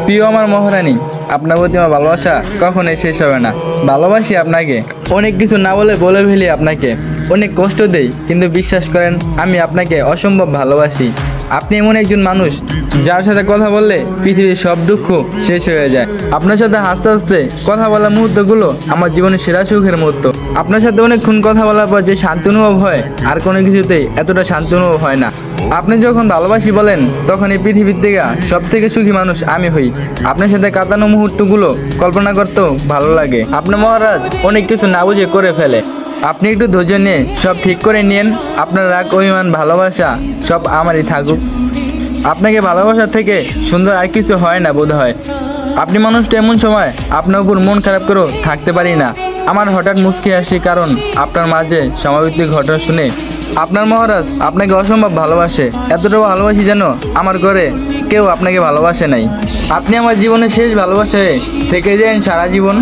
প্রিয় আমার মহারানী, আপনার প্রতি আমার ভালোবাসা কখনোই শেষ হবে না। ভালোবাসি আপনাকে, অনেক কিছু না বলে বলে ফেলি আপনাকে, অনেক কষ্ট দেই, কিন্তু বিশ্বাস করেন আমি আপনাকে অসম্ভব ভালোবাসি। আপনি এমন একজন মানুষ যার সাথে কথা বললে পৃথিবীর সব দুঃখ শেষ হয়ে যায়। আপনার সাথে হাসতে হাসতে কথা বলার মুহূর্তগুলো আমার জীবনের সেরা সুখের মুহূর্ত। আপনার সাথে অনেকক্ষণ কথা বলার পর যে শান্তি অনুভব হয়, আর কোনো কিছুতেই এতটা শান্তি অনুভব হয় না। আপনি যখন ভালোবাসি বলেন, তখন এই পৃথিবীর থেকে সব থেকে সুখী মানুষ আমি হই। আপনার সাথে কাটানো মুহূর্তগুলো কল্পনা করতেও ভালো লাগে। আপনার মহারাজ অনেক কিছু না বুঝে করে ফেলে। আপনি একটু ধৈর্য নিয়ে সব ঠিক করে নিন। আপনার রাগ, অভিমান, ভালোবাসা সব আমারই থাকুক। আপনাকে ভালোবাসা থেকে সুন্দর আর কিছু হয় না বোধ হয়। আপনি মানুষটা এমন সময় আপনার উপর মন খারাপ করেও থাকতে পারি না। আমার হঠাৎ মুচকি হাসি কারণ আপনার মাঝে সমাবৃত্তির ঘটনা শুনে। আপনার মহারাজ আপনাকে অসম্ভব ভালোবাসে, এতটাও ভালোবাসি যেন আমার ঘরে কেউ আপনাকে ভালোবাসে নাই। আপনি আমার জীবনের শেষ ভালোবাসায় থেকে যান সারা জীবন।